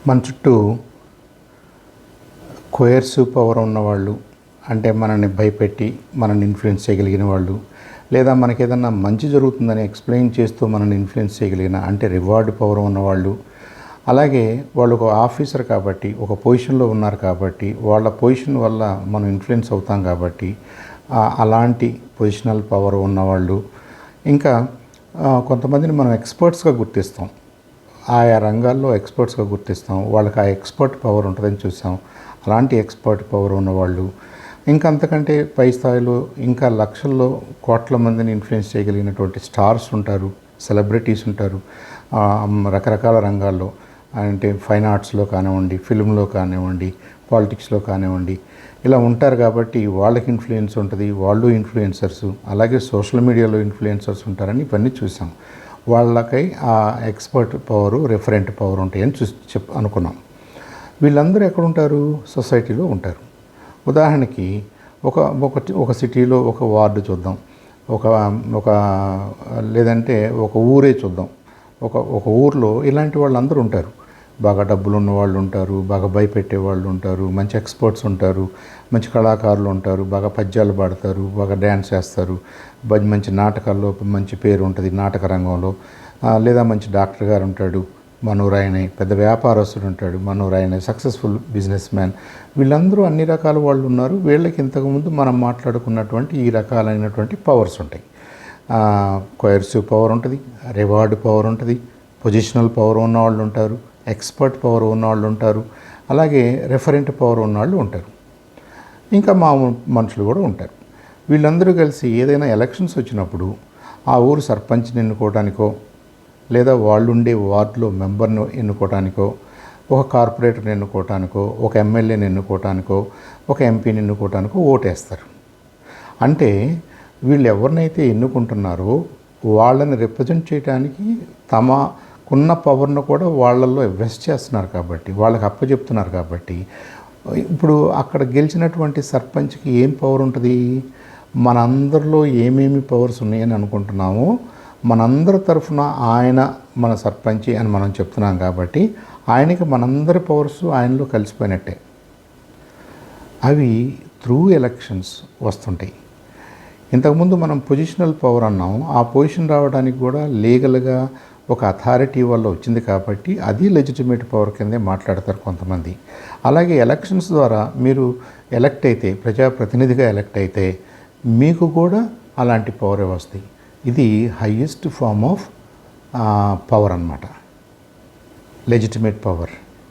మన చుట్టూ coercive power ఉన్నవాళ్ళు, అంటే మనల్ని భయపెట్టి మనల్ని ఇన్ఫ్లుయెన్స్ చేయగలిగిన వాళ్ళు, లేదా మనకి ఏదన్నా మంచి జరుగుతుందని ఎక్స్ప్లెయిన్ చేస్తూ మనల్ని ఇన్ఫ్లుయెన్స్ చేయగలిగిన, అంటే రివార్డ్ పవర్ ఉన్నవాళ్ళు, అలాగే వాళ్ళు ఒక ఆఫీసర్ కాబట్టి, ఒక పొజిషన్లో ఉన్నారు కాబట్టి, వాళ్ళ పొజిషన్ వల్ల మనం ఇన్ఫ్లుయెన్స్ అవుతాం కాబట్టి అలాంటి పొజిషనల్ పవర్ ఉన్నవాళ్ళు, ఇంకా కొంతమందిని మనం ఎక్స్పర్ట్స్గా గుర్తిస్తాం. ఆయా రంగాల్లో ఎక్స్పర్ట్స్గా గుర్తిస్తాం. వాళ్ళకి ఆ ఎక్స్పర్ట్ పవర్ ఉంటుందని చూసాం. అలాంటి ఎక్స్పర్ట్ పవర్ ఉన్నవాళ్ళు, ఇంకా అంతకంటే పై స్థాయిలో ఇంకా లక్షల్లో కోట్ల మందిని ఇన్ఫ్లుయెన్స్ చేయగలిగినటువంటి స్టార్స్ ఉంటారు, సెలబ్రిటీస్ ఉంటారు. రకరకాల రంగాల్లో, అంటే ఫైన్ ఆర్ట్స్లో కానివ్వండి, ఫిల్మ్లో కానివ్వండి, పాలిటిక్స్లో కానివ్వండి, ఇలా ఉంటారు. కాబట్టి వాళ్ళకి ఇన్ఫ్లుయెన్స్ ఉంటుంది, వాళ్ళు ఇన్ఫ్లుయెన్సర్స్. అలాగే సోషల్ మీడియాలో ఇన్ఫ్లుయెన్సర్స్ ఉంటారని ఇవన్నీ చూసాం. వాళ్ళకై ఆ ఎక్స్పర్ట్ పవరు, రెఫరెంట్ పవర్ ఉంటాయని అనుకున్నాం. వీళ్ళందరూ ఎక్కడుంటారు? సొసైటీలో ఉంటారు. ఉదాహరణకి ఒక సిటీలో ఒక వార్డు చూద్దాం, ఒక లేదంటే ఒక ఊరే చూద్దాం. ఒక ఊర్లో ఇలాంటి వాళ్ళందరూ ఉంటారు. బాగా డబ్బులు ఉన్న వాళ్ళు ఉంటారు, బాగా భయపెట్టే వాళ్ళు ఉంటారు, మంచి ఎక్స్పర్ట్స్ ఉంటారు, మంచి కళాకారులు ఉంటారు, బాగా పద్యాలు పాడతారు, బాగా డ్యాన్స్ చేస్తారు, మంచి నాటకాల్లో మంచి పేరు ఉంటుంది నాటక రంగంలో. లేదా మంచి డాక్టర్ గారు ఉంటాడు, మనోరాయణ, పెద్ద వ్యాపారస్తుడు ఉంటాడు, మనోరాయణ, సక్సెస్ఫుల్ బిజినెస్ మ్యాన్. వీళ్ళందరూ అన్ని రకాల వాళ్ళు ఉన్నారు. వీళ్ళకి ఇంతకుముందు మనం మాట్లాడుకున్నటువంటి ఈ రకాలైనటువంటి పవర్స్ ఉంటాయి. కోయర్సివ్ పవర్ ఉంటుంది, రివార్డ్ పవర్ ఉంటుంది, పొజిషనల్ పవర్ ఉన్నవాళ్ళు ఉంటారు, ఎక్స్పర్ట్ పవర్ ఉన్నవాళ్ళు ఉంటారు, అలాగే రెఫరెంట్ పవర్ ఉన్నవాళ్ళు ఉంటారు, ఇంకా మామూలు మనుషులు కూడా ఉంటారు. వీళ్ళందరూ కలిసి ఏదైనా ఎలక్షన్స్ వచ్చినప్పుడు ఆ ఊరు సర్పంచ్ని ఎన్నుకోవడానికో, లేదా వాళ్ళు ఉండే వార్డులో మెంబర్ను ఎన్నుకోవటానికో, ఒక కార్పొరేటర్ని ఎన్నుకోవటానికో, ఒక ఎమ్మెల్యేని ఎన్నుకోవటానికో, ఒక ఎంపీని ఎన్నుకోవటానికో ఓటేస్తారు. అంటే వీళ్ళు ఎవరినైతే ఎన్నుకుంటున్నారో వాళ్ళని రిప్రజెంట్ చేయడానికి తమకున్న పవర్ను కూడా వాళ్ళల్లో ఇన్వెస్ట్ చేస్తున్నారు కాబట్టి, వాళ్ళకి అప్పచెప్తున్నారు కాబట్టి. ఇప్పుడు అక్కడ గెలిచినటువంటి సర్పంచ్కి ఏం పవర్ ఉంటుంది? మనందరిలో ఏమేమి పవర్స్ ఉన్నాయని అనుకుంటున్నామో మనందరి తరఫున ఆయన మన సర్పంచి అని మనం చెప్తున్నాం కాబట్టి ఆయనకి మనందరి పవర్స్ ఆయనలో కలిసిపోయినట్టే. అవి త్రూ ఎలక్షన్స్ వస్తుంటాయి. ఇంతకుముందు మనం పొజిషనల్ పవర్ అన్నాం. ఆ పొజిషన్ రావడానికి కూడా లీగల్గా ఒక అథారిటీ వల్ల వచ్చింది కాబట్టి అది లెజిటిమేట్ పవర్ కిందే మాట్లాడతారు కొంతమంది. అలాగే ఎలక్షన్స్ ద్వారా మీరు ఎలక్ట్ అయితే, ప్రజాప్రతినిధిగా ఎలక్ట్ అయితే మీకు కూడా అలాంటి పవరే వస్తాయి. ఇది హయ్యెస్ట్ ఫామ్ ఆఫ్ పవర్ అన్నమాట, లెజిటిమేట్ పవర్.